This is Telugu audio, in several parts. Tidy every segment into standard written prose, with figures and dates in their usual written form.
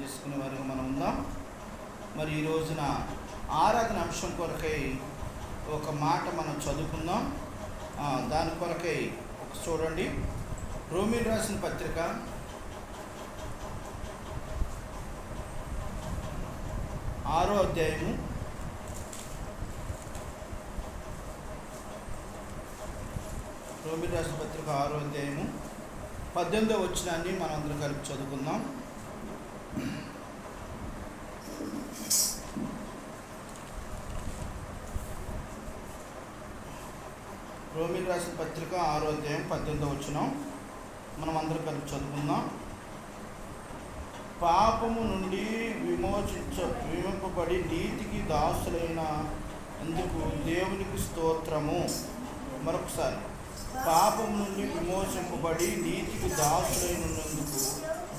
చేసుకునే వారికి మనం ఉందాం. మరి ఈ రోజున ఆరాధన అంశం కొరకై ఒక మాట మనం చదువుకుందాం. దాని కొరకై చూడండి, రోమీయులకు రాసిన పత్రిక 6వ అధ్యాయము 18వ వచనాన్ని మనం అందరం కలిపి చదువుకుందాం. రోమీయులకు రాసిన పత్రిక 6వ అధ్యాయం 18వ వచనం మనం అందరం కలిపి చదువుకుందాం. పాపము నుండి విమోచింపబడి నీతికి దాసులైన అందుకు దేవునికి స్తోత్రము. మరొకసారి, పాపం నుండి విమోచింపబడి నీతికి దాసులైనందుకు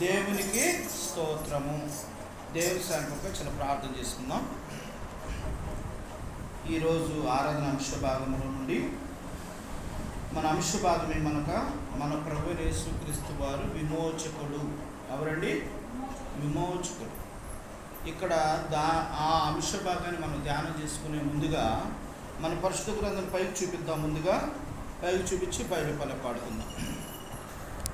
దేవునికి స్తోత్రము. దేవుని సంకల్పంగా చిన్న ప్రార్థన చేసుకుందాం. ఈరోజు ఆరాధన అంశ భాగంలో నుండి మన అంశ భాగం ఏమనగా, మన ప్రభువైన యేసుక్రీస్తు వారు విమోచకుడు. ఎవరండి? విమోచకుడు. ఇక్కడ ఆ అంశ భాగాన్ని మనం ధ్యానం చేసుకునే ముందుగా మన పరిశుద్ధ గ్రంథం పైకి చూపిద్దాం. ముందుగా పైకి చూపించి బైబిల్ పాడుకుందాం.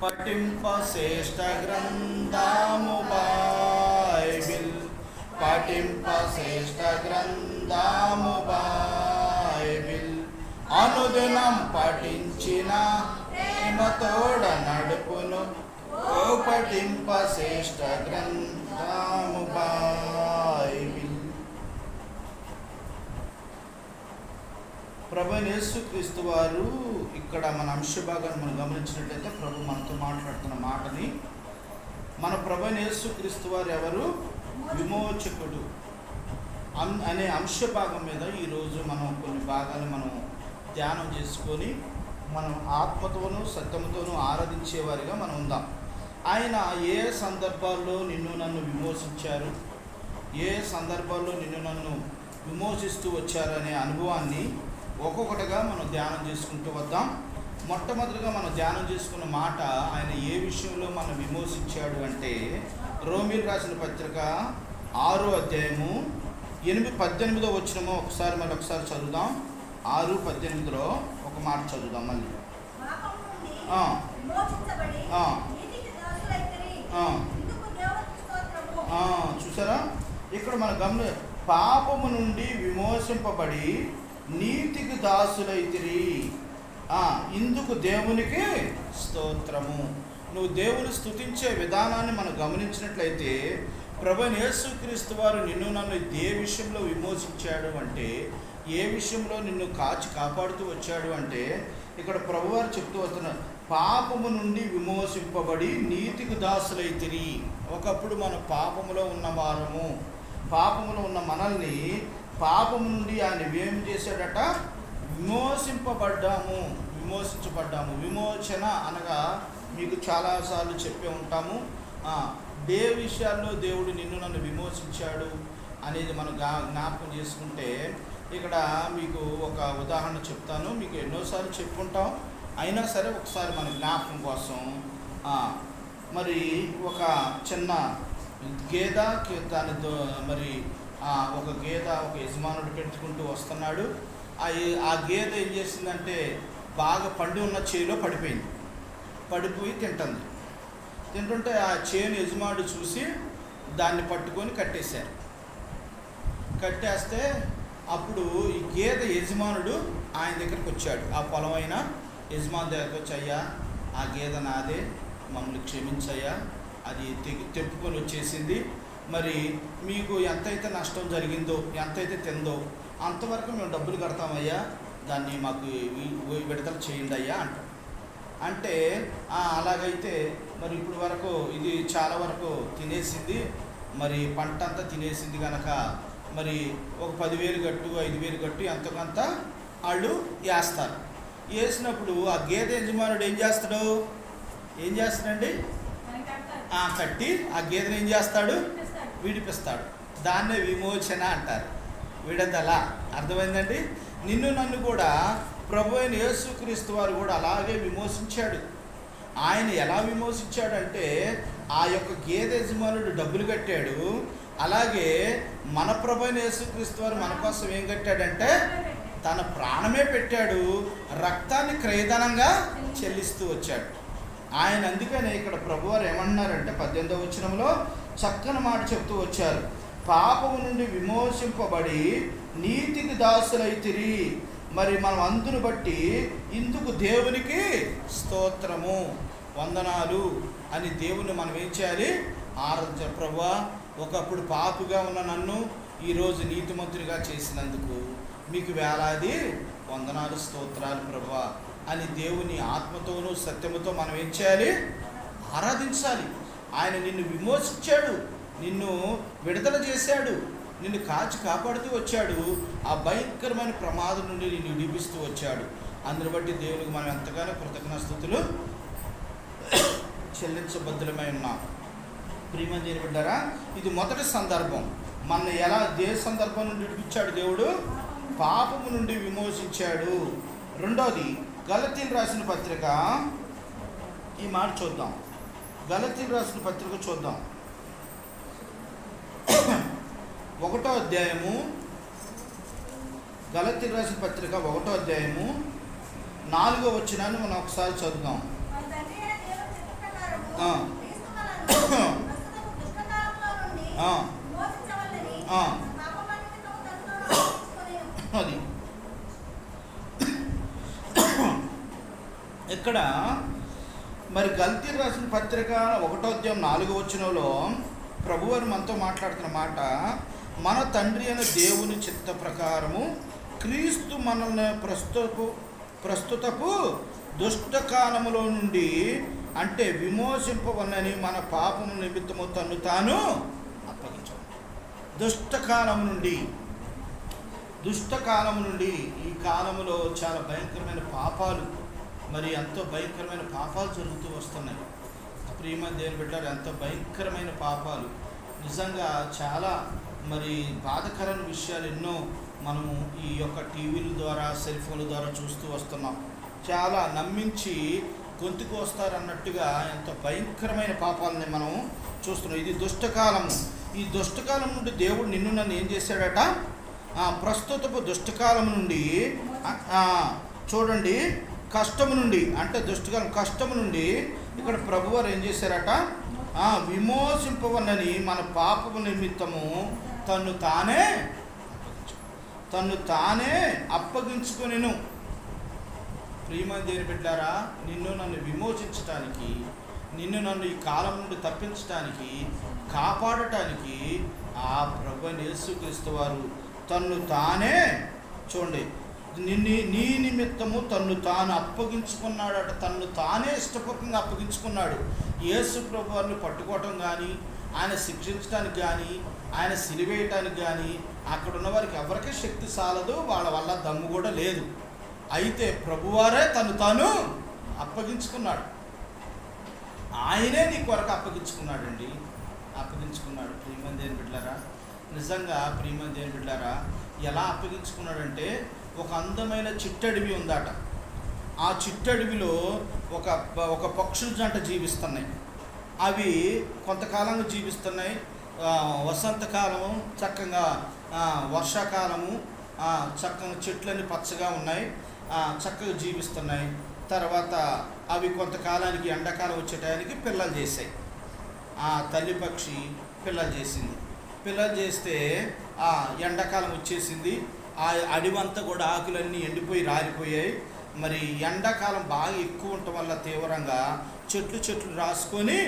పఠింప శ్రేష్ఠ గ్రంథము బైబిల్, పఠింప శ్రేష్ఠ గ్రంథము బైబిల్, అనుదినం పఠించిన ప్రేమతోడ నడుపును, ఓ పఠింప శ్రేష్ఠ గ్రంథము బైబిల్. ప్రభువైన యేసుక్రీస్తు వారు ఇక్కడ మన అంశ భాగాన్ని మనం గమనించినట్లయితే, ప్రభు మనతో మాట్లాడుతున్న మాటని, మన ప్రభువైన యేసుక్రీస్తు వారు ఎవరు? విమోచకుడు అనే అంశ భాగం మీద ఈరోజు మనం కొన్ని భాగాలు మనం ధ్యానం చేసుకొని మనం ఆత్మతోనూ సత్యముతోనూ ఆరాధించేవారిగా మనం ఉందాం. ఆయన ఏ సందర్భాల్లో నిన్ను నన్ను విమోచించారు, ఏ సందర్భాల్లో నిన్ను నన్ను విమోచిస్తూ వచ్చారు అనే అనుభవాన్ని ఒక్కొక్కటిగా మనం ధ్యానం చేసుకుంటూ వద్దాం. మొట్టమొదటిగా మనం ధ్యానం చేసుకున్న మాట, ఆయన ఏ విషయంలో మనం విమోచించాడు అంటే, రోమీయులకు రాసిన పత్రిక 6వ అధ్యాయము 18వ వచనము ఒకసారి చదువుదాం. 6:18లో ఒక మాట చదువుదాం మళ్ళీ. చూసారా, ఇక్కడ మన గమని, పాపము నుండి విమోచింపబడి నీతికి దాసులైతిరి, ఇందుకు దేవునికి స్తోత్రము. నువ్వు దేవుని స్తుతించే విధానాన్ని మనం గమనించినట్లయితే, ప్రభువైన యేసుక్రీస్తు వారు నిన్ను నన్ను ఏ విషయంలో విమోచించాడు అంటే, ఏ విషయంలో నిన్ను కాపాడుతూ వచ్చాడు అంటే, ఇక్కడ ప్రభువారు చెప్తూ వస్తున్నారు, పాపము నుండి విమోచింపబడి నీతికి దాసులైతిరి. ఒకప్పుడు మనం పాపములో ఉన్న వారము, పాపములో ఉన్న మనల్ని పాపము నుండి ఆయన ఏం చేశాడట? విమోచించబడ్డాము. విమోచన అనగా మీకు చాలాసార్లు చెప్పే ఉంటాము, ఏ విషయాల్లో దేవుడు నిన్ను నన్ను విమోచించాడు అనేది మనం జ్ఞాపకం చేసుకుంటే, ఇక్కడ మీకు ఒక ఉదాహరణ చెప్తాను. మీకు ఎన్నోసార్లు చెప్పుకుంటాం, అయినా సరే ఒకసారి మన జ్ఞాపకం కోసం, మరి ఒక చిన్న గేదె దానితో మరి ఒక యజమానుడు పెట్టుకుంటూ వస్తున్నాడు. ఆ గేదె ఏం చేసిందంటే, బాగా పండి ఉన్న చేలో పడిపోయి తింటుంటే ఆ చేను యజమానుడు చూసి దాన్ని పట్టుకొని కట్టేస్తే అప్పుడు ఈ గేదె యజమానుడు ఆయన దగ్గరికి వచ్చాడు. ఆ పొలమైన యజమాని దగ్గరికి వచ్చి, అయ్యా, ఆ గేదె నాదే, మమ్మల్ని క్షమించయ్యా, అది తెప్పుకొని వచ్చేసింది, మరి మీకు ఎంతైతే నష్టం జరిగిందో, ఎంతైతే తిందో అంతవరకు మేము డబ్బులు కడతామయ్యా, దాన్ని మాకు విడుదల చేయండి అయ్యా అంటాడు. అంటే అలాగైతే మరి ఇప్పుడు వరకు ఇది చాలా వరకు తినేసింది, మరి పంట అంతా తినేసింది కనుక మరి ఒక 10,000 కట్టు, 5,000 కట్టు, ఎంతకంత వాళ్ళు వేస్తారు. వేసినప్పుడు ఆ గేదె యజమానుడు ఏం చేస్తాడండి? కట్టి ఆ గేదెను ఏం చేస్తాడు? విడిపిస్తాడు. దాన్నే విమోచన అంటారు, విడుదల. అర్థమైందండి? నిన్ను నన్ను కూడా ప్రభువైన యేసుక్రీస్తు వారు కూడా అలాగే విమోచించాడు. ఆయన ఎలా విమోచించాడంటే, ఆ యొక్క గేదె యజమానుడు డబ్బులు కట్టాడు. అలాగే మన ప్రభువైన యేసుక్రీస్తు వారు మన కోసం ఏం కట్టాడంటే తన ప్రాణమే పెట్టాడు, రక్తాన్ని క్రయధనంగా చెల్లిస్తూ వచ్చాడు ఆయన. అందుకనే ఇక్కడ ప్రభువారు ఏమన్నారంటే 18వ వచనంలో చక్కని మాట చెప్తూ వచ్చారు, పాపము నుండి విమోచింపబడి నీతికి దాసులైతిరి, మరి మనం అందును బట్టి ఇందుకు దేవునికి స్తోత్రము, వందనాలు అని దేవుని మనం ఏం చేయాలి, ఆరాధించాలి. ప్రభువా, ఒకప్పుడు పాపిగా ఉన్న నన్ను ఈరోజు నీతిమంతుడిగా చేసినందుకు మీకు వేలాది వందనాలు, స్తోత్రాలు ప్రభువా అని దేవుని ఆత్మతోనూ సత్యముతో మనం ఏం చేయాలి, ఆరాధించాలి. ఆయన నిన్ను విమోచించాడు, నిన్ను విడుదల చేశాడు, నిన్ను కాచి కాపాడుతూ వచ్చాడు, ఆ భయంకరమైన ప్రమాదం నుండి నిన్ను విడిపిస్తూ వచ్చాడు. అందుని బట్టి దేవునికి మనం ఎంతగానో కృతజ్ఞతాస్తుతులు చెల్లించబద్ధులమై ఉన్నాం. ప్రియమైన దేవుని బిడ్డలారా, ఇది మొదటి సందర్భం. మన ఎలా ఏ సందర్భం నుండి విడిపించాడు దేవుడు, పాపము నుండి విమోచించాడు. రెండోది గలతీయులకు రాసిన పత్రిక, ఈ మాట చూద్దాం. గలతీయులకు రాసిన పత్రిక చూద్దాం, 1వ అధ్యాయము. గలతీయులకు రాసిన పత్రిక 1వ అధ్యాయము 4వ వచనాన్ని మనం ఒకసారి చదువుదాం. అది ఇక్కడ మరి గలతీయులకు రాసిన పత్రిక 1వ అధ్యాయం 4వ వచనంలో ప్రభువారు మనతో మాట్లాడుతున్న మాట, మన తండ్రి అయిన దేవుని చిత్త ప్రకారము క్రీస్తు మనల్ని ప్రస్తుతపు దుష్టకాలములో నుండి, అంటే విమోచింపవలని మన పాపము నిమిత్తము తను తాను అప్పగించాడు. దుష్టకాలము నుండి ఈ కాలములో చాలా భయంకరమైన పాపాలు, మరి ఎంతో భయంకరమైన పాపాలు జరుగుతూ వస్తున్నాయి. ప్రియమైన దేవుని బిడ్డలారా, ఎంతో భయంకరమైన పాపాలు, నిజంగా చాలా మరి బాధకరమైన విషయాలు ఎన్నో మనము ఈ యొక్క టీవీల ద్వారా, సెల్ ఫోన్ల ద్వారా చూస్తూ వస్తున్నాం. చాలా నమ్మించి గొంతుకు వస్తారన్నట్టుగా ఎంతో భయంకరమైన పాపాలని మనం చూస్తున్నాం. ఇది దుష్టకాలము. ఈ దుష్టకాలం నుండి దేవుడు నిన్ను నన్ను ఏం చేశాడట, ప్రస్తుతపు దుష్టకాలం నుండి, చూడండి, కష్టము నుండి, అంటే దుష్టకాలం కష్టము నుండి ఇక్కడ ప్రభువారు ఏం చేశారట, విమోచింపవనని మన పాపము నిమిత్తము తను తానే అప్పగించుకొనెను. ప్రియమైన దేవుని బిడ్డలారా, నిన్ను నన్ను విమోచించటానికి, నిన్ను నన్ను ఈ కాలం నుండి తప్పించటానికి, కాపాడటానికి ఆ ప్రభువైన యేసుక్రీస్తు వారు తన్ను తానే, చూడండి, నీ నిమిత్తము తన్ను తాను అప్పగించుకున్నాడట. తన్ను తానే ఇష్టపూర్వకంగా అప్పగించుకున్నాడు. యేసు ప్రభువారిని పట్టుకోవటం కానీ, ఆయన శిక్షించడానికి కానీ, ఆయన సిలివేయటానికి కానీ అక్కడ ఉన్న వారికి ఎవరికీ శక్తి సాలదు, వాళ్ళ వల్ల దమ్ము కూడా లేదు. అయితే ప్రభువారే తను తాను అప్పగించుకున్నాడు. ఆయనే నీ కొరకు అప్పగించుకున్నాడండి, అప్పగించుకున్నాడు. ప్రియమైన దేవుని బిడ్డలారా, నిజంగా ప్రియమైన దేవుని బిడ్డలారా, ఎలా అప్పగించుకున్నాడంటే, ఒక అందమైన చిట్టడివి ఉందట. ఆ చిట్టడివిలో ఒక పక్షుల జంట జీవిస్తున్నాయి. అవి కొంతకాలంగా జీవిస్తున్నాయి. వసంతకాలము చక్కగా, వర్షాకాలము చక్కగా చెట్లన్నీ పచ్చగా ఉన్నాయి, చక్కగా జీవిస్తున్నాయి. తర్వాత అవి కొంతకాలానికి ఎండాకాలం వచ్చే టయానికి పిల్లలు చేసాయి. ఆ తల్లి పక్షి పిల్లలు చేసింది. పిల్లలు చేస్తే ఎండాకాలం వచ్చేసింది. ఆ అడివంతా కూడా ఆకులన్నీ ఎండిపోయి రాలిపోయాయి. మరి ఎండాకాలం బాగా ఎక్కువ ఉండటం వల్ల తీవ్రంగా చెట్లు రాసుకొని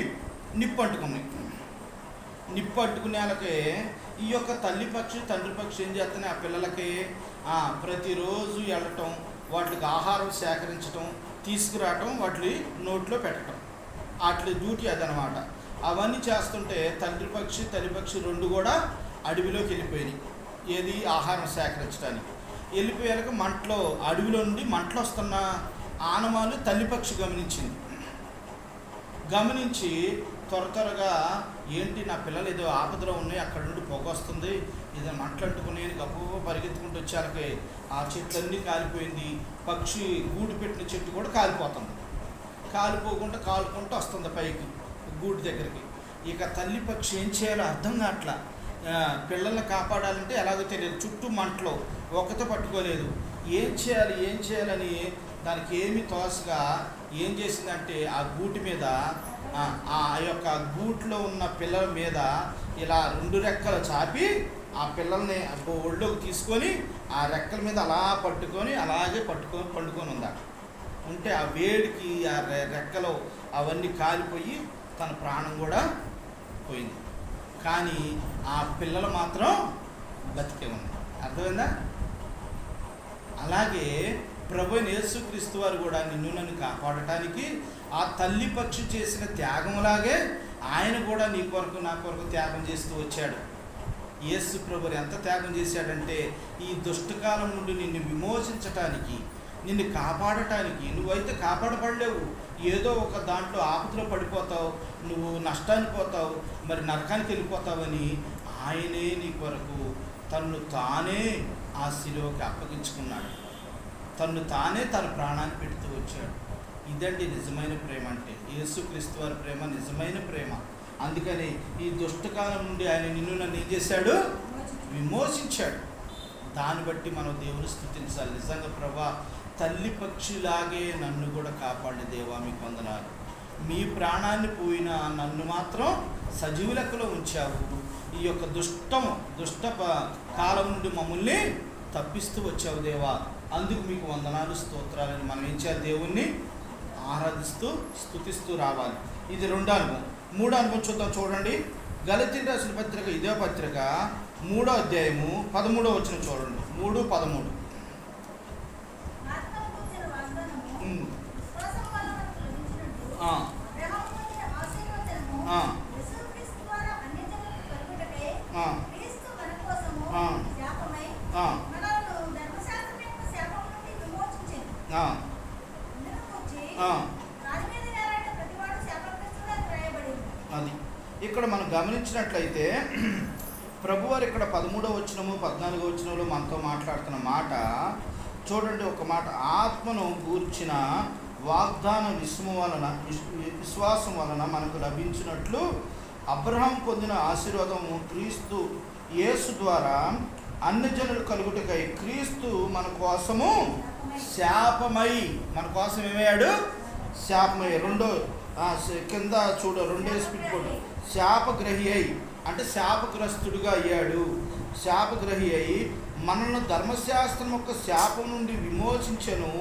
నిప్పు అంటుకున్నాయి. నిప్పు అంటుకునేళ్ళకే ఈ యొక్క తల్లి పక్షి తండ్రి పక్షి ఏం చేస్తున్నాయి, ఆ పిల్లలకి ప్రతిరోజు వెళ్ళటం, వాటికి ఆహారం సేకరించటం, తీసుకురావటం, వాటి నోట్లో పెట్టడం, వాటి డ్యూటీ అదనమాట. అవన్నీ చేస్తుంటే తల్లి పక్షి రెండు కూడా అడవిలోకి వెళ్ళిపోయినాయి. ఏది, ఆహారం సేకరించడానికి వెళ్ళిపోయాక అడవిలో నుండి మంటలు వస్తున్న ఆనవాళ్ళు తల్లిపక్షి గమనించి త్వరగా ఏంటి, నా పిల్లలు ఏదో ఆపదలో ఉన్నాయి, అక్కడ నుండి పొగ వస్తుంది, ఏదో మంటలు అంటుకుని గొప్ప పరిగెత్తుకుంటూ వచ్చాకే ఆ చెట్లన్నీ కాలిపోయింది. పక్షి గూడు పెట్టిన చెట్టు కూడా కాలిపోతుంది. కాలిపోకుండా కాలుకుంటూ వస్తుంది పైకి. గూడు దగ్గరికి. ఇక తల్లి పక్షి ఏం చేయాలో అర్థం కావట్లా. పిల్లల్ని కాపాడాలంటే ఎలాగో తెలియదు, చుట్టూ మంటలో ఒకతో పట్టుకోలేదు. ఏం చేయాలని దానికి ఏమి తోసగా ఏం చేసిందంటే ఆ గూటి మీద, ఆ యొక్క గూట్లో ఉన్న పిల్లల మీద ఇలా 2 రెక్కలు చాపి ఆ పిల్లల్ని ఒళ్ళోకి తీసుకొని ఆ రెక్కల మీద అలా పట్టుకొని అలాగే పండుకొని ఉంటే ఆ వేడికి ఆ రెక్కలు అవన్నీ కాలిపోయి తన ప్రాణం కూడా పోయింది. కానీ ఆ పిల్లలు మాత్రం బతికే ఉంది. అర్థమైందా? అలాగే ప్రభువైన యేసుక్రీస్తు వారు కూడా నిన్ను నన్ను కాపాడటానికి ఆ తల్లి పక్షి చేసిన త్యాగంలాగే ఆయన కూడా నీ కొరకు నా కొరకు త్యాగం చేస్తూ వచ్చాడు. యేసు ప్రభు ఎంత త్యాగం చేశాడంటే ఈ దుష్టకాలం నుండి నిన్ను విమోచించటానికి, నిన్ను కాపాడటానికి. నువ్వైతే కాపాడబడలేవు, ఏదో ఒక దాంట్లో ఆపదలో పడిపోతావు, నువ్వు నష్టానికి పోతావు, మరి నరకానికి వెళ్ళిపోతావని ఆయనే నీ కొరకు తన్ను తానే ఆ శిలువకి అప్పగించుకున్నాడు. తన్ను తానే తన ప్రాణాన్ని పెడుతూ వచ్చాడు. ఇదండి నిజమైన ప్రేమ అంటే. యేసుక్రీస్తు వారి ప్రేమ నిజమైన ప్రేమ. అందుకని ఈ దుష్టకాలం నుండి ఆయన నిన్ను నన్ను ఏం చేశాడు? విమోచించాడు. దాన్ని బట్టి మనం దేవుని స్తుతించాలి. నిజంగా ప్రభా, తల్లి పక్షిలాగే నన్ను కూడా కాపాడి దేవా మీకు వందనాలు. మీ ప్రాణాన్ని పోయిన నన్ను మాత్రం సజీవ లెక్కలో ఉంచావు. ఈ యొక్క దుష్ట కాలం నుండి మమ్మల్ని తప్పిస్తూ వచ్చావు దేవా, అందుకు మీకు వందనాలు స్తోత్రాలని మనం ఏం చేయాలి? దేవుణ్ణి ఆరాధిస్తూ స్తుతిస్తూ రావాలి. ఇది 2వ అనుభవం. 3వ అనుభవం చూద్దాం. చూడండి, గలతీయులకు రాసిన పత్రిక, ఇదే పత్రిక 3వ అధ్యాయము 13వ వచనం చూడండి. 3:13. అది ఇక్కడ మనం గమనించినట్లయితే ప్రభువారు ఇక్కడ 13వ వచనము 14వ వచనంలో మనతో మాట్లాడుతున్న మాట చూడండి. ఒక మాట, ఆత్మను గూర్చిన వాగ్దాన విశ్వాసం వలన మనకు లభించినట్లు అబ్రహాం పొందిన ఆశీర్వాదము క్రీస్తు యేసు ద్వారా అన్యజనులు కలుగుటకై క్రీస్తు మన కోసము శాపమై, మన కోసం ఏమయ్యాడు? శాపమై. కింద చూడ 2 స్పీడ్ బోర్డు. శాపగ్రహి అయి అంటే శాపగ్రస్తుడుగా అయ్యాడు. శాపగ్రహి అయి మనల్ని ధర్మశాస్త్రం యొక్క శాపం నుండి విమోచించెను.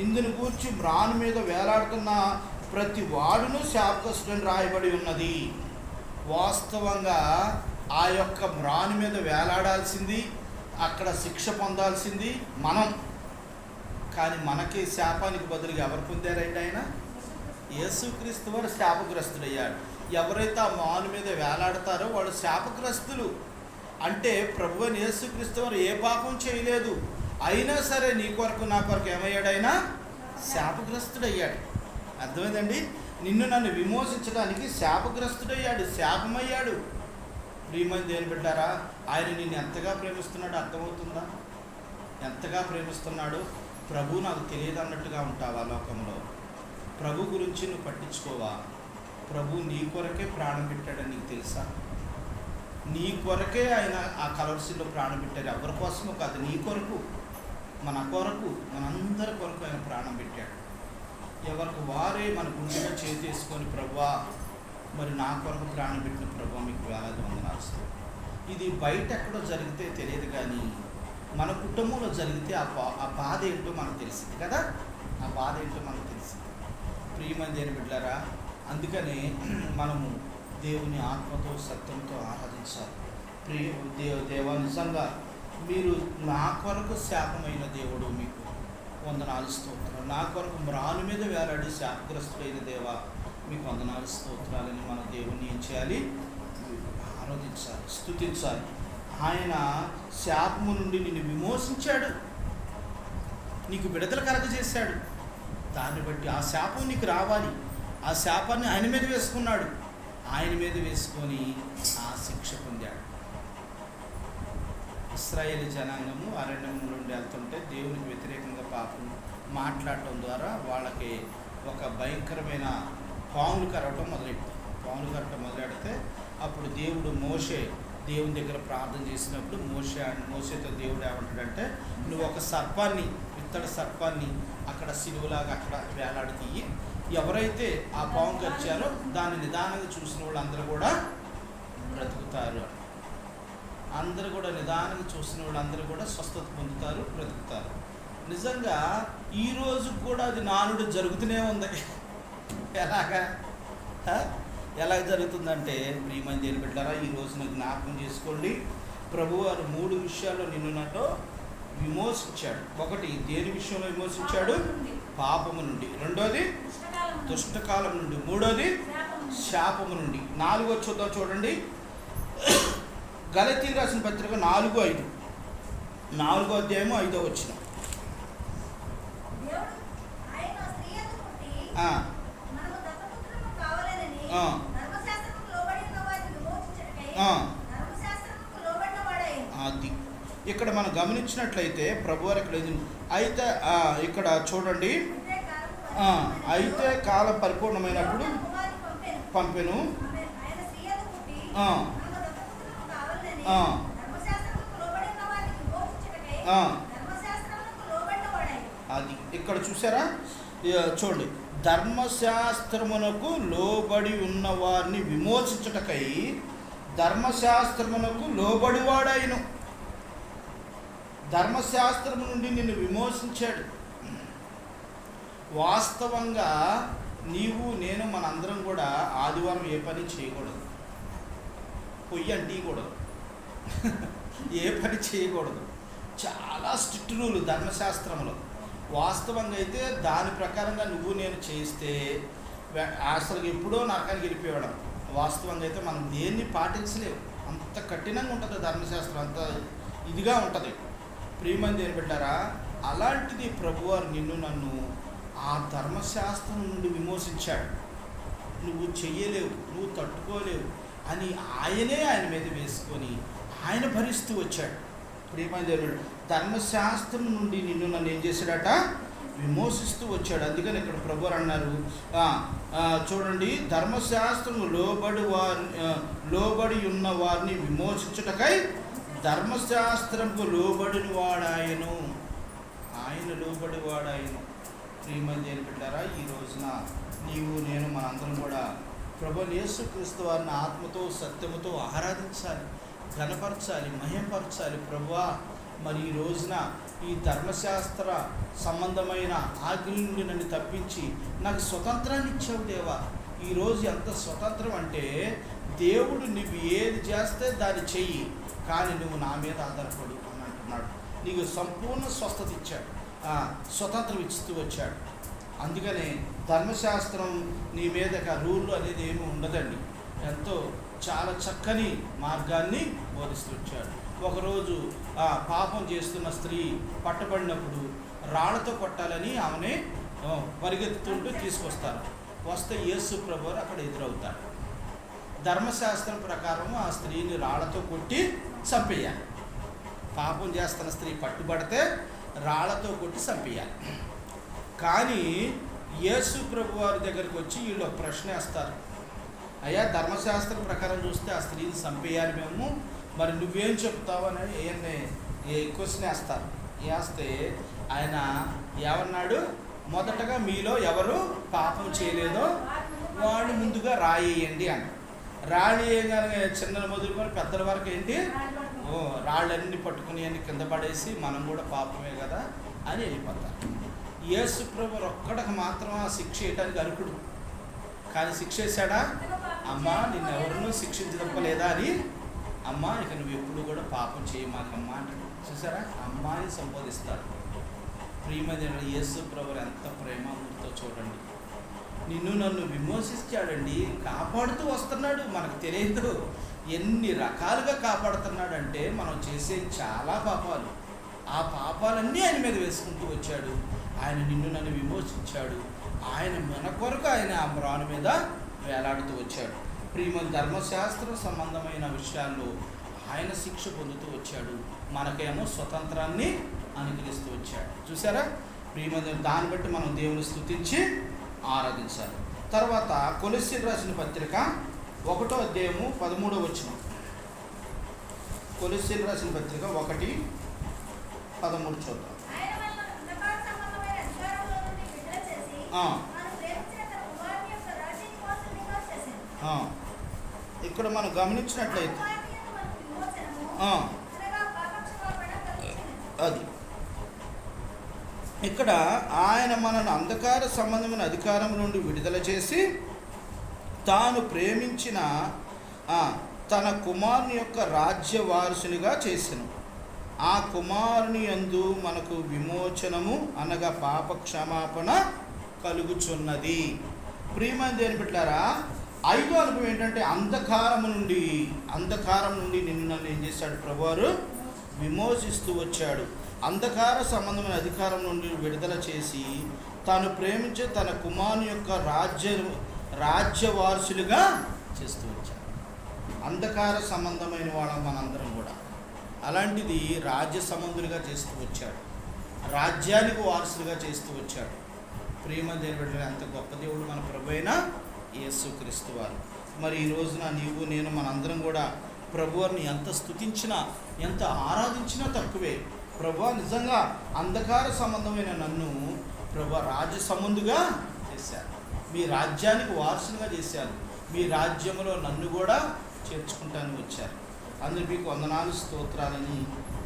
ఇందును గూర్చి మ్రాను మీద వేలాడుతున్న ప్రతి వాడును శాపగ్రస్తుడని రాయబడి ఉన్నది. వాస్తవంగా ఆ యొక్క మ్రాను మీద వేలాడాల్సింది, అక్కడ శిక్ష పొందాల్సింది మనం. కానీ మనకి శాపానికి బదులుగా ఎవరు పొందారండి? ఆయన యేసుక్రీస్తు వారు శాపగ్రస్తుడయ్యాడు. ఎవరైతే ఆ మాను మీద వేలాడతారో వాళ్ళు శాపగ్రస్తులు. అంటే ప్రభువైన యేసుక్రీస్తు వారు ఏ పాపం చేయలేదు, అయినా సరే నీ కొరకు నా కొరకు ఏమయ్యాడు? ఆయన శాపగ్రస్తుడయ్యాడు. అర్థమైందండి? నిన్ను నన్ను విమోచించడానికి శాపగ్రస్తుడయ్యాడు, శాపమయ్యాడు. ప్రియమైన దేవుని బిడ్డారా, ఆయన నిన్ను ఎంతగా ప్రేమిస్తున్నాడో అర్థమవుతుందా? ఎంతగా ప్రేమిస్తున్నాడు? ప్రభు నాకు తెలియదు అన్నట్టుగా ఉంటావా లోకంలో? ప్రభు గురించి నువ్వు పట్టించుకోవా? ప్రభు నీ కొరకే ప్రాణం పెట్టాడని నీకు తెలుసా? నీ కొరకే ఆయన ఆ కలవరిశిలో ప్రాణం పెట్టాడు. ఎవరి కోసమో కాదు, నీ కొరకు, మన కొరకు, మనందరి కొరకు ఆయన ప్రాణం పెట్టాడు. ఎవరికి వారే మన గుండెగా చేసేసుకొని, ప్రభువా మరి నా కొరకు ప్రాణం పెట్టిన ప్రభువా మీకు వేలాది వందనాలు. ఇది బయట ఎక్కడో జరిగితే తెలియదు, కానీ మన కుటుంబంలో జరిగితే ఆ బాధ ఏంటో మనకు తెలిసింది కదా. ఆ బాధ ఏంటో మనకు తెలిసింది. ప్రియమైన దేవుని బిడ్డలారా, అందుకనే మనము దేవుని ఆత్మతో సత్యంతో ఆరాధించాలి. దేవా, నిజంగా మీరు నా కొరకు శాపమైన దేవుడు, మీకు వందనాలు స్తోత్రాలు. నా కొరకు మ్రాను మీద వేలాడి శాపగ్రస్తుడైన దేవా మీకు వందనాలు స్తోత్రాలని మన దేవుణ్ణి ఏం చేయాలి? ఆరాధించాలి, స్తుతించాలి. ఆయన శాపము నుండి నిన్ను విమోచించాడు, నీకు విడుదల కలగజేశాడు. దాన్ని బట్టి ఆ శాపం నీకు రావాలి. ఆ శాపాన్ని ఆయన మీద వేసుకున్నాడు. ఆయన మీద వేసుకొని ఆ శిక్ష పొందాడు. ఇశ్రాయేలు జనాంగము అరణ్యం నుండి వెళ్తుంటే దేవునికి వ్యతిరేకంగా పాపం మాట్లాడటం ద్వారా వాళ్ళకి ఒక భయంకరమైన పాములు కరవటం మొదలెట్టింది. పాములు కట్ట మొదలెడితే అప్పుడు దేవుని దగ్గర ప్రార్థన చేసినప్పుడు మోషేతో దేవుడు ఏమంటాడంటే, నువ్వు ఒక సర్పాన్ని, ఇత్తడి సర్పాన్ని అక్కడ సిలువలాగా అక్కడ వేలాడి తీయి, ఎవరైతే ఆ పాము కరిచారో దాన్ని నిదానంగా చూసిన వాళ్ళందరూ కూడా బ్రతుకుతారు. అందరూ కూడా నిదానంగా చూసిన వాళ్ళందరూ కూడా స్వస్థత పొందుతారు, బ్రతుకుతారు. నిజంగా ఈరోజు కూడా అది నానుడు జరుగుతూనే ఉంది. ఎలా జరుగుతుందంటే, ప్రియమైన దేవుని బిడ్డలారా, ఈ రోజున జ్ఞాపకం చేసుకోండి. ప్రభువు వారు 3 విషయాల్లో నిన్నున్నట్టు విమోచించాడు. ఒకటి, దేని విషయంలో విమోచించాడు? పాపము నుండి. రెండోది దుష్టకాలం నుండి. మూడోది శాపము నుండి. 4 చూద్దాం చూడండి. గలతీయులకు రాసిన పత్రిక 4:5. 4వ అధ్యాయము 5వ వచనం. అది ఇక్కడ మనం గమనించినట్లయితే ప్రభువారు ఇక్కడ అయితే ఇక్కడ చూడండి, అయితే కాలం పరిపూర్ణమైనప్పుడు పంపెను. అది ఇక్కడ చూసారా, చూడండి, ధర్మశాస్త్రమునకు లోబడి ఉన్న వారిని విమోచించుటకై ధర్మశాస్త్రమునకు లోబడివాడాయను. ధర్మశాస్త్రము నుండి నిన్ను విమోచించాడు. వాస్తవంగా నీవు నేను మనందరం కూడా ఆదివారం ఏ పని చేయకూడదు, పొయ్యి అంటీయకూడదు, ఏ పని చేయకూడదు. చాలా స్ట్రిక్ట్ రూల్ ధర్మశాస్త్రంలో. వాస్తవంగా అయితే దాని ప్రకారంగా నువ్వు నేను చేయిస్తే అసలు ఎప్పుడో నరకానికి వెళ్ళిపోవడం. వాస్తవంగా అయితే మనం దేన్ని పాటించలేవు, అంత కఠినంగా ఉంటుంది ధర్మశాస్త్రం, అంత ఇదిగా ఉంటుంది. ప్రియమైన దేవుని బిడ్డలారా, అలాంటిది ప్రభువారు నిన్ను నన్ను ఆ ధర్మశాస్త్రం నుండి విమోచించాడు. నువ్వు చెయ్యలేవు, నువ్వు తట్టుకోలేవు అని ఆయన మీద వేసుకొని ఆయన భరిస్తూ వచ్చాడు. ప్రియమైన దేవుడు, ధర్మశాస్త్రం నుండి నిన్ను నన్ను ఏం చేశాడట? విమోచిస్తూ వచ్చాడు. అందుకని ఇక్కడ ప్రభువారు అన్నారు, చూడండి, ధర్మశాస్త్రము లోబడి ఉన్న వారిని విమోచించుటకై ధర్మశాస్త్రంకు లోబడిన వాడాయను. ఆయన లోబడి వాడాయను. ప్రియమైన దేవుని బిడ్డలారా, ఈ రోజున నీవు నేను మనందరం కూడా ప్రభువైన యేసుక్రీస్తు వారిని ఆత్మతో సత్యముతో ఆరాధించాలి, ఘనపరచాలి, మహిమపరచాలి. ప్రభువా, మరి ఈ రోజున ఈ ధర్మశాస్త్ర సంబంధమైన ఆజ్ఞ నుండి నన్ను తప్పించి నాకు స్వతంత్రాన్ని ఇచ్చావు దేవా. ఈరోజు ఎంత స్వతంత్రం అంటే, దేవుడు నువ్వు ఏది చేస్తే దాన్ని చెయ్యి, కానీ నువ్వు నా మీద ఆధారపడు అని అంటున్నాడు. నీకు సంపూర్ణ స్వస్థత ఇచ్చాడు, స్వతంత్రం ఇస్తూ వచ్చాడు. అందుకనే ధర్మశాస్త్రం నీ మీద రూళ్ళు అనేది ఏమి ఉండదండి. ఎంతో చాలా చక్కని మార్గాన్ని బోధిస్తూ వచ్చాడు. ఒకరోజు పాపం చేస్తున్న స్త్రీ పట్టబడినప్పుడు రాళ్లతో కొట్టాలని ఆమెని పరిగెత్తుతుంటూ తీసుకొస్తారు. వస్తే యేసు ప్రభువు అక్కడ ఎదురవుతాడు. ధర్మశాస్త్రం ప్రకారం ఆ స్త్రీని రాళ్లతో కొట్టి చంపేయాలి. పాపం చేస్తున్న స్త్రీ పట్టుబడితే రాళ్లతో కొట్టి చంపేయాలి. కానీ యేసు ప్రభు వారి దగ్గరికి వచ్చి వీళ్ళు ఒక ప్రశ్న వేస్తారు, అయ్యా, ధర్మశాస్త్రం ప్రకారం చూస్తే ఆ స్త్రీని చంపేయాలి మేము, మరి నువ్వేం చెప్తావు అని క్వశ్చన్ వేస్తారు. వేస్తే ఆయన ఏమన్నాడు? మొదటగా మీలో ఎవరు పాపం చేయలేదో వాడు ముందుగా రాయేయండి అని. రాళ్ళు వేయగానే చిన్నలు మొదలుకొని పెద్దల వరకు ఏంటి, రాళ్ళన్నీ పట్టుకుని అన్ని కింద పడేసి మనం కూడా పాపమే కదా అని వెళ్ళిపోతారు. యేసు ప్రభు ఒక్కడికి మాత్రం ఆ శిక్ష వేయటానికి అర్హుడు. కానీ శిక్ష వేశాడా? అమ్మా, నిన్నెవరినూ శిక్షించదప్పలేదా అని, అమ్మా ఇక నువ్వు ఎప్పుడు కూడా పాపం చేయమాకమ్మా అంటాడు. చూసారా, అమ్మాని సంబోధిస్తాడు. ప్రియమైన యేసు ప్రభు ఎంత ప్రేమతో చూడండి, నిన్ను నన్ను విమోచించాడండి, కాపాడుతూ వస్తున్నాడు. మనకు తెలియదు ఎన్ని రకాలుగా కాపాడుతున్నాడు అంటే, మనం చేసే చాలా పాపాలు, ఆ పాపాలన్నీ ఆయన మీద వేసుకుంటూ వచ్చాడు. ఆయన నిన్ను నన్ను విమోచించాడు. ఆయన మన కొరకు ఆయన ఆ మ్రాను మీద వేలాడుతూ వచ్చాడు. ప్రియమైన ధర్మశాస్త్ర సంబంధమైన విషయాల్లో ఆయన శిక్ష పొందుతూ వచ్చాడు, మనకేమో స్వతంత్రాన్ని అనుగ్రహిస్తూ వచ్చాడు. చూసారా ప్రియమైన, దాన్ని బట్టి మనం దేవుని స్తుతించి ఆరాధించాలి. తర్వాత కొలస్సీయులకు రాసిన పత్రిక 1వ అధ్యాయము 13వ వచనం. కొలస్సీయులకు రాసిన పత్రిక 1:13 చూద్దాం. ఇక్కడ మనం గమనించినట్లయితే అది ఇక్కడ ఆయన మనను అంధకార సంబంధమైన అధికారం నుండి విడుదల చేసి తాను ప్రేమించిన తన కుమారుని యొక్క రాజ్య వారసునిగా చేసెను. ఆ కుమారుని యందు మనకు విమోచనము అనగా పాప క్షమాపణ కలుగుచున్నది. ప్రియమైన దేవుని బిడ్డలారా, 5వ అనుభవం ఏంటంటే అంధకారం నుండి నిన్ను నన్ను ఏం చేశాడు ప్రభువారు? విమోచిస్తూ వచ్చాడు. అంధకార సంబంధమైన అధికారం నుండి విడుదల చేసి తాను ప్రేమించే తన కుమారుని యొక్క రాజ్య వారసులుగా చేస్తూ వచ్చాడు. అంధకార సంబంధమైన వాళ్ళ మనందరం కూడా అలాంటిది రాజ్య సంబంధులుగా చేస్తూ వచ్చాడు, రాజ్యానికి వారసులుగా చేస్తూ వచ్చాడు. ప్రియమైన దేవుడు, అంత గొప్ప దేవుడు మన ప్రభువైన యేసుక్రీస్తు వారు. మరి ఈ రోజున నీవు నేను మనందరం కూడా ప్రభువారిని ఎంత స్తుతించినా ఎంత ఆరాధించినా తక్కువే. ప్రభువా, నిజంగా అంధకార సంబంధమైన నన్ను ప్రభు రాజ్య సంబంధుగా చేశారు, మీ రాజ్యానికి వారసులుగా చేశారు, మీ రాజ్యంలో నన్ను కూడా చేర్చుకుంటాను వచ్చారు. అందరూ మీకు వందనాలు స్తోత్రాలని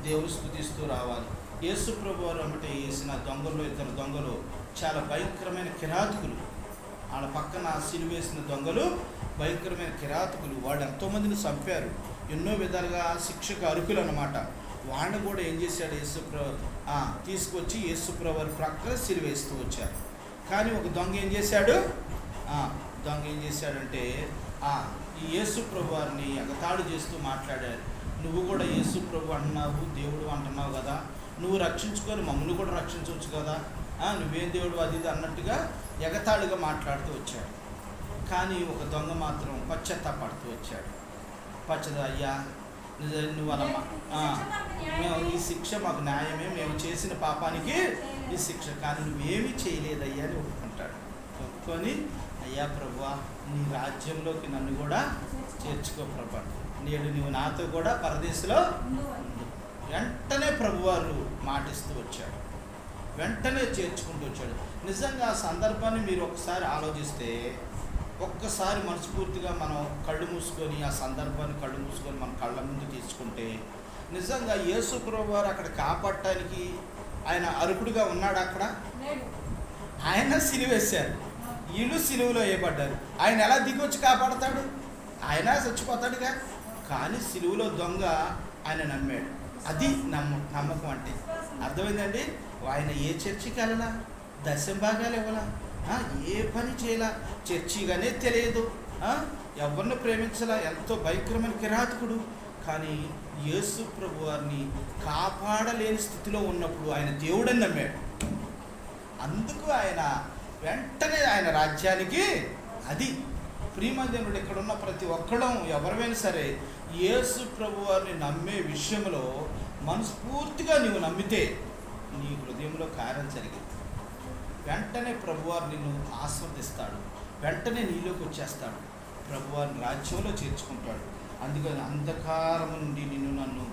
దేవుని స్తుతిస్తూ రావాలి. యేసు ప్రభు వారు అంటే వేసిన దొంగల్లో 2 దొంగలు చాలా భయంకరమైన కిరాతకులు. వాళ్ళ పక్కన సిలువేసిన దొంగలు భయంకరమైన కిరాతకులు. వాళ్ళు ఎంతోమందిని చంపారు, ఎన్నో విధాలుగా శిక్షకు అర్హులు అన్నమాట. వాళ్ళని కూడా ఏం చేశాడు? తీసుకొచ్చి యేసుప్రభు వారి ప్రక్కన సిలువేస్తూ వచ్చారు. కానీ ఒక దొంగ ఏం చేశాడంటే ఈ యేసుప్రభు వారిని ఎగతాళి చేస్తూ మాట్లాడారు. నువ్వు కూడా యేసుప్రభు అంటున్నావు, దేవుడు అంటున్నావు కదా, నువ్వు రక్షించుకొని మమ్మల్ని కూడా రక్షించవచ్చు కదా, నువ్వేం దేవుడు అది ఇది అన్నట్టుగా ఎగతాళిగా మాట్లాడుతూ వచ్చాడు. కానీ ఒక దొంగ మాత్రం పశ్చాత్తాపడుతూ వచ్చాడు. అయ్యా, నువ్వు అలా మేము ఈ శిక్ష మాకు న్యాయమే, మేము చేసిన పాపానికి ఈ శిక్ష, కానీ నువ్వేమీ చేయలేదయ్యా అని ఒప్పుకుంటాడు. ఒప్పుకొని, అయ్యా ప్రభువా, నీ రాజ్యంలోకి నన్ను కూడా చేర్చుకో ప్రభా, నేడు నువ్వు నాతో కూడా పరదేశంలో. వెంటనే ప్రభువారు మాటిస్తూ వచ్చాడు, వెంటనే చేర్చుకుంటూ వచ్చాడు. నిజంగా ఆ సందర్భాన్ని మీరు ఒకసారి ఆలోచిస్తే, ఒక్కసారి మనస్ఫూర్తిగా మనం కళ్ళు మూసుకొని ఆ సందర్భాన్ని కళ్ళు మూసుకొని మన కళ్ళ ముందు తీసుకుంటే, నిజంగా యేసు ప్రభువు వారు అక్కడ కాపాడటానికి ఆయన అర్హుడుగా ఉన్నాడు. అక్కడ ఆయన సిలువేశారు, వీళ్ళు సిలువలో వేయబడ్డారు. ఆయన ఎలా దిగొచ్చి కాపాడతాడు? ఆయన చచ్చిపోతాడుగా. కానీ సిలువలో దొంగ ఆయన నమ్మాడు. అది నమ్మకం అంటే అర్థమైందండి. ఆయన ఏ చర్చికి వెళ్ళలా, దశం భాగాలు ఇవ్వాలా, ఏ పని చేయాల, చర్చిగానే తెలియదు, ఎవరిని ప్రేమించాలా, ఎంతో భయంకరమైన కిరాతకుడు. కానీ యేసు ప్రభు వారిని కాపాడలేని స్థితిలో ఉన్నప్పుడు ఆయన దేవుడని నమ్మాడు. అందుకు ఆయన వెంటనే ఆయన రాజ్యానికి అది ప్రియమైన ఇక్కడ ఉన్న ప్రతి ఒక్కడం ఎవరైనా సరే యేసు ప్రభు వారిని నమ్మే విషయంలో మనస్ఫూర్తిగా నీవు నమ్మితే నీ హృదయంలో కార్యం జరిగింది. వెంటనే ప్రభువారు నిన్ను ఆస్వాదిస్తాడు, వెంటనే నీలోకి వచ్చేస్తాడు, ప్రభువారిని రాజ్యంలో చేర్చుకుంటాడు. అందుకని అంధకారం నుండి నిన్ను నన్ను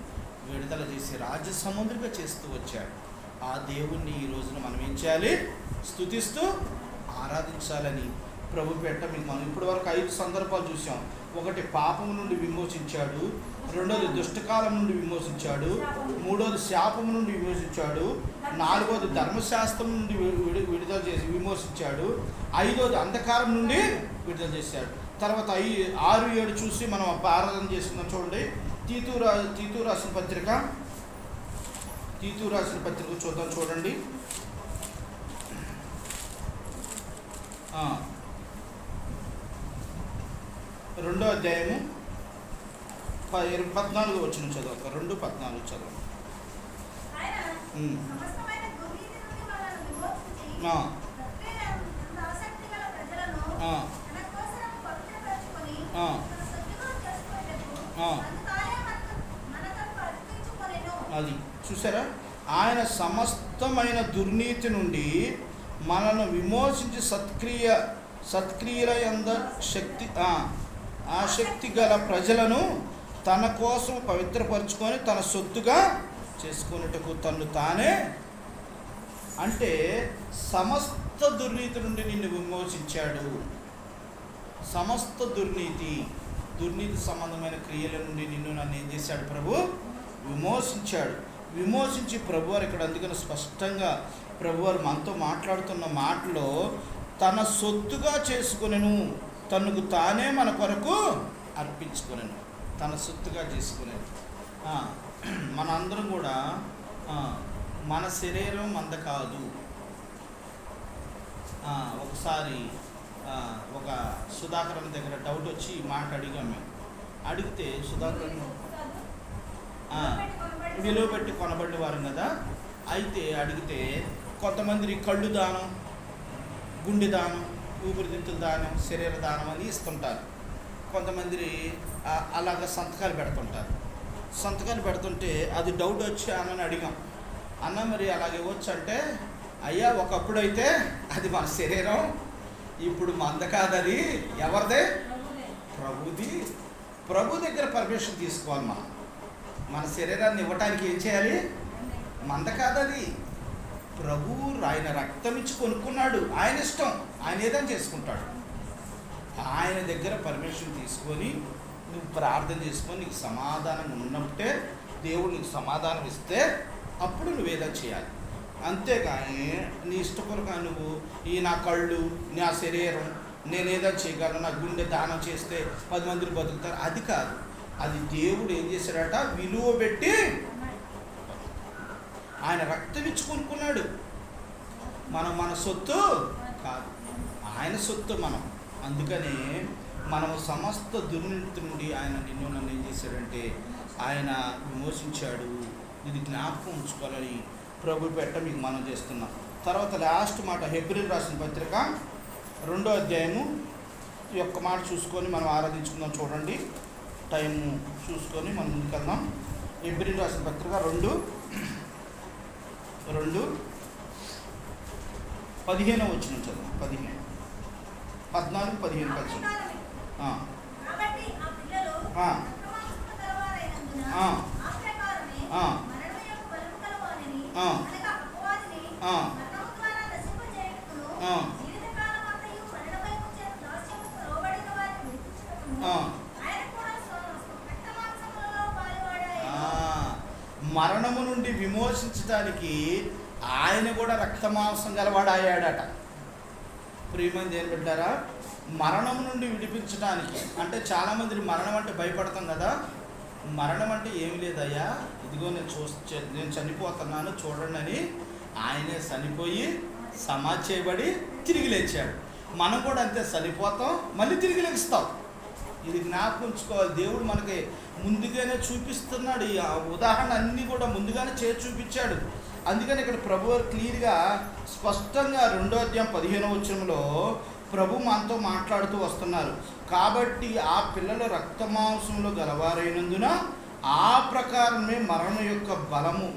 విడుదల చేసి రాజ్య సముద్రంగా చేస్తూ వచ్చాడు. ఆ దేవుణ్ణి ఈ రోజున మనం ఏం చేయాలి? స్తుతిస్తూ ఆరాధించాలని ప్రభు పెట్ట మీకు మనం ఇప్పటి వరకు 5 సందర్భాలు చూసాం. ఒకటి పాపం నుండి విమోచించాడు, రెండోది దుష్టకాలం నుండి విమోచించాడు, మూడోది శాపం నుండి విమోచించాడు, నాలుగోది ధర్మశాస్త్రం నుండి విడుదల చేసి విమోచించాడు, ఐదోది అంధకారం నుండి విడుదల చేశాడు. తర్వాత 6, 7 చూసి మనం ఆరాధన చేస్తున్నాం. చూడండి, తీతు రాసిన పత్రిక చూద్దాం. చూడండి, 2వ అధ్యాయము 14వ వచనం చదువు. 2:14 చదువు. అది చూసారా, ఆయన సమస్తమైన దుర్నీతి నుండి మనను విమోచించి సత్క్రియల యందు ఆసక్తి గల ప్రజలను తన కోసం పవిత్రపరుచుకొని తన సొత్తుగా చేసుకున్నట్టుకు తను తానే, అంటే సమస్త దుర్నీతి నుండి నిన్ను విమోచించాడు. సమస్త దుర్నీతి సంబంధమైన క్రియల నుండి నన్ను ఏం చేశాడు? ప్రభు విమోచించాడు. విమోచించి ప్రభువారు ఇక్కడ అందుకని స్పష్టంగా ప్రభువారు మనతో మాట్లాడుతున్న మాటలో తన సొత్తుగా చేసుకునేను, తనకు తానే మన కొరకు అర్పించుకునేను, తన సొత్తుగా చేసుకునేను. మనందరం కూడా మన శరీరం మంద కాదు. ఒకసారి ఒక సుధాకర్ దగ్గర డౌట్ వచ్చి ఈ మాట అడిగాం మేము. అడిగితే సుధాకర్ విలువ పెట్టి కొనబడిన వారు కదా. అయితే అడిగితే కొంతమంది కళ్ళు దానం, గుండె దానం, ఊపిరితిత్తుల దానం, శరీర దానం అని ఇస్తుంటారు. కొంతమంది అలాగ సంతకాలు పెడుతుంటే అది డౌట్ వచ్చి అన్నని అడిగాం. అన్న మరి అలాగే ఇవ్వచ్చు అంటే, అయ్యా ఒకప్పుడైతే అది మన శరీరం, ఇప్పుడు మంద కాదది. ఎవరిదే? ప్రభుది. ప్రభు దగ్గర పర్మిషన్ తీసుకోవాలి. మన శరీరాన్ని ఇవ్వటానికి ఏం చేయాలి? మంద కాదది. ప్రభువు ఆయన రక్తం ఇచ్చి కొనుక్కున్నాడు. ఆయన ఇష్టం, ఆయన ఏదైనా చేసుకుంటాడు. ఆయన దగ్గర పర్మిషన్ తీసుకొని నువ్వు ప్రార్థన చేసుకొని నీకు సమాధానం ఉన్నప్పుడే దేవుడు నీకు సమాధానం ఇస్తే అప్పుడు నువ్వేదైనా చేయాలి. అంతేగాని నీ ఇష్టపూర్వకంగా నువ్వు నా కళ్ళు, నా శరీరం, నేనేదో చేయగలను, నా గుండె దానం చేస్తే 10 మందిని బతుకుతారు, అది కాదు. అది దేవుడు ఏం చేశాడట? విలువ పెట్టి ఆయన రక్తం ఇచ్చి కొనుక్కున్నాడు. మన సొత్తు కాదు, ఆయన సొత్తు మనం. అందుకనే మనము సమస్త దుర్నీతి నుండి ఆయన నన్ను ఏం చేశాడంటే ఆయన విమోచించాడు. ఇది జ్ఞాపకం ఉంచుకోవాలని ప్రభు పెట్ట మీకు మనం చేస్తున్నాం. తర్వాత లాస్ట్ మాట హెబ్రీయులకు రాసిన పత్రిక 2వ అధ్యాయము ఈ యొక్క మాట చూసుకొని మనం ఆరాధించుకుందాం. చూడండి, టైం చూసుకొని మనం ముందుకెళ్దాం. హెబ్రీయులకు రాసిన పత్రిక 2:15 వచ్చిన చదువు. 14-15 కలిసి. మరణము నుండి విమోచించడానికి ఆయన కూడా రక్తమాంసం గలవాడాయాడట. ప్రియమంది ఏం పెట్టారా? మరణం నుండి విడిపించడానికి. అంటే చాలామంది మరణం అంటే భయపడతాం కదా. మరణం అంటే ఏమి లేదయ్యా, ఇదిగో నేను చనిపోతున్నాను చూడండి అని ఆయనే చనిపోయి సమాధి చేయబడి తిరిగి లేచాడు. మనం కూడా అంతే, చనిపోతాం మళ్ళీ తిరిగి లేస్తాం. ఇది జ్ఞాపకం ఉంచుకోవాలి. దేవుడు మనకి ముందుగానే చూపిస్తున్నాడు. ఈ ఉదాహరణ అన్నీ కూడా ముందుగానే చేసి చూపించాడు. అందుకని ఇక్కడ ప్రభువారు క్లియర్గా స్పష్టంగా 2వ అధ్యాయం 15వ వచనంలో ప్రభు మనతో మాట్లాడుతూ వస్తున్నారు. కాబట్టి ఆ పిల్లలు రక్తమాంసంలో గలవారైనందున ఆ ప్రకారమే మరణం యొక్క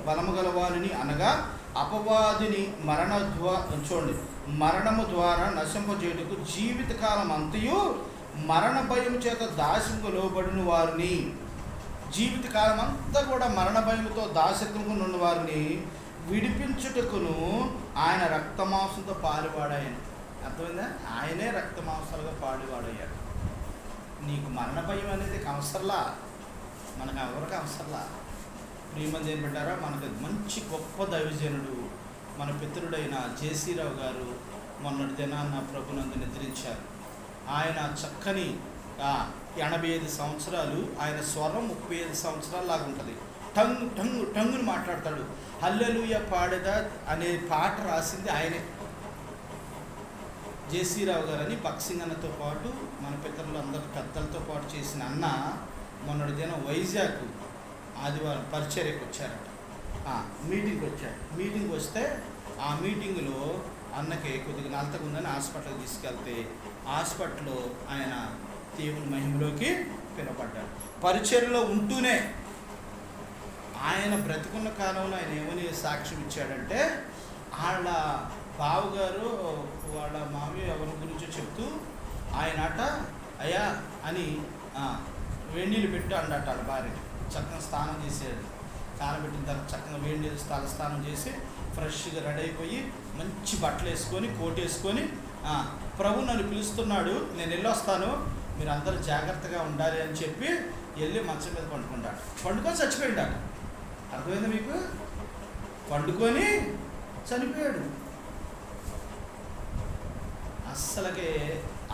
బలము గలవారిని, అనగా అపవాదిని మరణము ద్వారా నశింపజేయుటకు జీవితకాలం అంతయు మరణ భయం చేత దాస్యముకు లోబడిన వారిని, జీవితకాలం అంతా కూడా మరణ భయముతో దాస్యత్వముకు ఉన్న వారిని విడిపించుటకును ఆయన రక్తమాంసంతో పాలువాడాయని. అర్థమైందా? ఆయనే రక్తమాంసాలుగా పాలువాడయ్యాడు. నీకు మరణ భయం అనేది అవసరంలా, మనకు ఎవరికి అవసరంలా. ప్రియమంది ఏం పెట్టారా? మనకు మంచి గొప్ప దైవజనుడు మన పితరుడైన జేసీరావు గారు మొన్నటి దినాన్న ప్రభునందు నిద్రించారు. ఆయన చక్కని 85 సంవత్సరాలు, ఆయన స్వరం 35 సంవత్సరాల లాగా ఉంటుంది. టంగుని మాట్లాడతాడు. హల్లెలూయా పాడేదా అనే పాట రాసింది ఆయనే. జేసీరావు గారు అని బక్సింగ్ అన్నతో పాటు మన పితరులు అందరు పెద్దలతో పాటు చేసిన అన్న మొన్నటి దినం వైజాగ్ ఆదివారం పరిచర్యకు వచ్చారట. మీటింగ్కి వస్తే ఆ మీటింగ్లో అన్నకి కొద్దిగా నలతగా ఉందని హాస్పిటల్కి తీసుకెళ్తే హాస్పిటల్లో ఆయన దేవుని మహిమలోకి పిలువబడ్డాడు. పరిచర్యలో ఉంటూనే ఆయన బ్రతికున్న కాలంలో ఆయన ఏమని సాక్ష్యం ఇచ్చాడంటే, వాళ్ళ బావగారు వాళ్ళ మామయ్య ఎవరి గురించో చెప్తూ ఆయనట అయ్యా అని వేడి నీళ్ళు పెట్టి అన్నట్టు వాళ్ళ భార్య చక్కగా స్నానం చేసేది. కానబెట్టిన తర్వాత చక్కగా వేడి నీళ్ళు తలస్నానం చేసి ఫ్రెష్గా రెడీ అయిపోయి మంచి బట్టలు వేసుకొని కోట్ వేసుకొని ప్రభు నన్ను పిలుస్తున్నాడు, నేను వెళ్ళొస్తాను, మీరు అందరూ జాగ్రత్తగా ఉండాలి అని చెప్పి వెళ్ళి మంచం మీద పండుకుంటాడు. పండుకొని చచ్చిపోయాడు. అర్థమైందా మీకు? పండుకొని చనిపోయాడు. అస్సలకే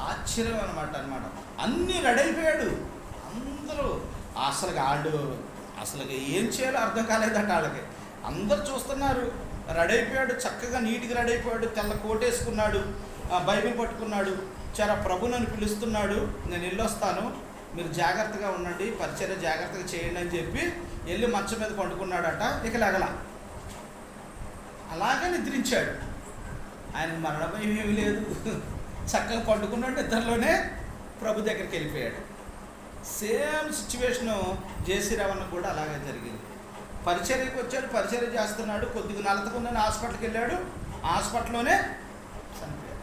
ఆశ్చర్యం అనమాట. అన్నీ రెడీ అయిపోయాడు అందరూ. అసలు అసలుకి ఏం చేయాలో అర్థం కాలేదట వాళ్ళకి. అందరూ చూస్తున్నారు. రెడీ అయిపోయాడు, చక్కగా నీట్గా రెడీ అయిపోయాడు, తెల్ల కోట్ వేసుకున్నాడు, బైబిల్ పట్టుకున్నాడు. చాలా ప్రభు నన్ను పిలుస్తున్నాడు, నేను వెళ్ళొస్తాను, మీరు జాగ్రత్తగా ఉండండి, పరిచర్య జాగ్రత్తగా చేయండి అని చెప్పి వెళ్ళి మంచం మీద పండుకున్నాడట. ఇక లేగల అలాగే నిద్రించాడు. ఆయన మరణ భయం ఏమీ లేదు, చక్కగా పండుకున్నాడు. నిద్రలోనే ప్రభు దగ్గరికి వెళ్ళిపోయాడు. సేమ్ సిచ్యువేషను జేసీ రమణ కూడా అలాగే జరిగింది. పరిచర్యకి వచ్చాడు, పరిచర్య చేస్తున్నాడు, కొద్దిగా నలతకుందని హాస్పిటల్కి వెళ్ళాడు, హాస్పిటల్లోనే చనిపోయాడు.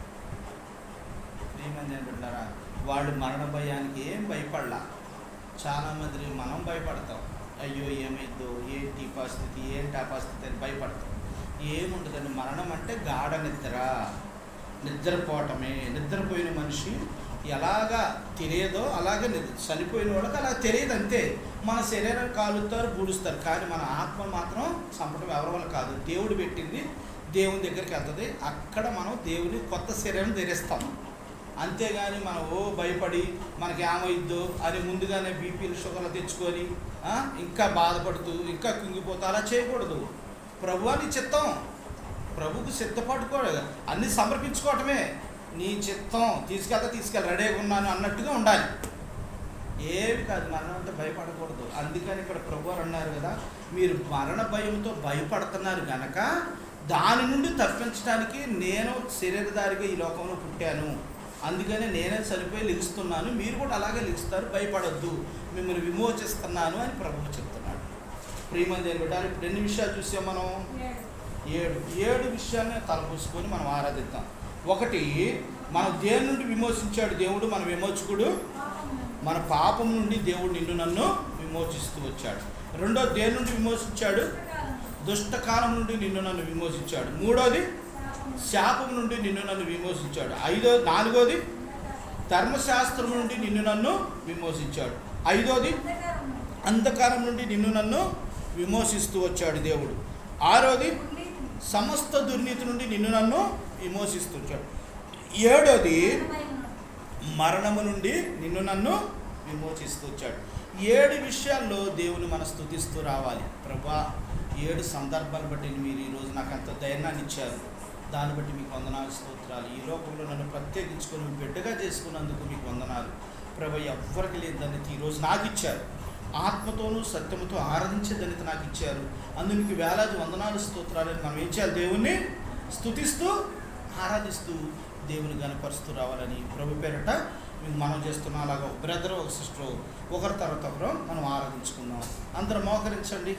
ఏమంది అంటున్నారా? వాడు మరణ భయానికి ఏం భయపడలా. చాలామంది మనం భయపడతాం, అయ్యో ఏమైందో, ఏంటి పరిస్థితి, ఏంటి ఆ పరిస్థితి అని భయపడతాం. ఏముంటుందండి, మరణం అంటే గాఢ నిద్ర, నిద్రపోవటమే. నిద్రపోయిన మనిషి ఎలాగా తెలియదో అలాగే చనిపోయిన వాళ్ళకి అలా తెలియదు, అంతే. మన శరీరాన్ని కాలుస్తారు, బూడుస్తారు, కానీ మన ఆత్మ మాత్రం చంపడం ఎవరి వల్ల కాదు, దేవుడు పెట్టింది. దేవుని దగ్గరికి వెళ్తుంది, అక్కడ మనం దేవుని కొత్త శరీరం ధరిస్తాం. అంతేగాని మనం భయపడి మనకి ఏమైద్దో అని ముందుగానే బీపీలు షుగర్లు తెచ్చుకొని ఇంకా బాధపడుతూ ఇంకా కుంగిపోతూ అలా చేయకూడదు. ప్రభువాని చిత్తం, ప్రభుకు సిద్ధపడుకోవడం, అన్నీ సమర్పించుకోవటమే. నీ చిత్తం తీసుకెళ్ళి రెడీగా ఉన్నాను అన్నట్టుగా ఉండాలి. ఏమి కాదు, మరణం అంటే భయపడకూడదు. అందుకని ఇక్కడ ప్రభువారు అన్నారు కదా, మీరు మరణ భయంతో భయపడుతున్నారు కనుక దాని నుండి తప్పించడానికి నేను శరీరధారిగా ఈ లోకంలో పుట్టాను, అందుకని నేనే చనిపోయి లెగుస్తున్నాను, మీరు కూడా అలాగే లెగుస్తారు, భయపడొద్దు, మిమ్మల్ని విమోచిస్తున్నాను అని ప్రభువు చెప్తున్నాడు. ప్రియమంది బిడ్డలు, ఇప్పుడు ఎన్ని విషయాలు చూసాం మనం? 7 విషయాన్ని తలపూసుకొని మనం ఆరాధిద్దాం. ఒకటి, మనం దేని నుండి విమోచించాడు దేవుడు, మన విమోచకుడు. మన పాపం నుండి దేవుడు నిన్ను నన్ను విమోచిస్తూ వచ్చాడు. రెండో, దేని నుండి విమోచించాడు? దుష్టకాలం నుండి నిన్ను నన్ను విమోచించాడు. మూడోది, శాపం నుండి నిన్ను నన్ను విమోచించాడు. నాలుగోది, ధర్మశాస్త్రం నుండి నిన్ను నన్ను విమోచించాడు. ఐదోది, అంధకారం నుండి నిన్ను నన్ను విమోచిస్తూ వచ్చాడు దేవుడు. ఆరోది, సమస్త దుర్నీతి నుండి నిన్ను నన్ను విమోచిస్తూ వచ్చాడు. ఏడోది, మరణము నుండి నిన్ను నన్ను విమోచిస్తూ వచ్చాడు. 7 విషయాల్లో దేవుని మనం స్తుతిస్తూ రావాలి. ప్రభా, 7 సందర్భాలు బట్టి మీరు ఈరోజు నాకు అంత ధైర్యాన్ని ఇచ్చారు, దాన్ని బట్టి మీకు వందనాలు, స్తోత్రాలు. ఈ లోకంలో నన్ను ప్రత్యేకించుకొని బిడ్డగా చేసుకున్నందుకు మీకు వందనాలు. ప్రభా, ఎవ్వరికి లేని ధన్యత ఈరోజు నాకు ఇచ్చారు. ఆత్మతోనూ సత్యముతో ఆరాధించే ధన్యత నాకు ఇచ్చారు. అందుకు మీకు వేలాది వందనాలు, స్తోత్రాలు. మనం ఏం చేయాలి? దేవుణ్ణి స్తుతిస్తూ ఆరాధిస్తూ దేవుని గణపరుస్తూ రావాలని ప్రభు పేరట మీకు మనం చేస్తున్నాం. అలాగా ఒక బ్రదర్, ఒక సిస్టర్, ఒకరి తర్వాత ఒకరు మనం ఆరాధించుకుందాం. అందరూ మోకరించండి.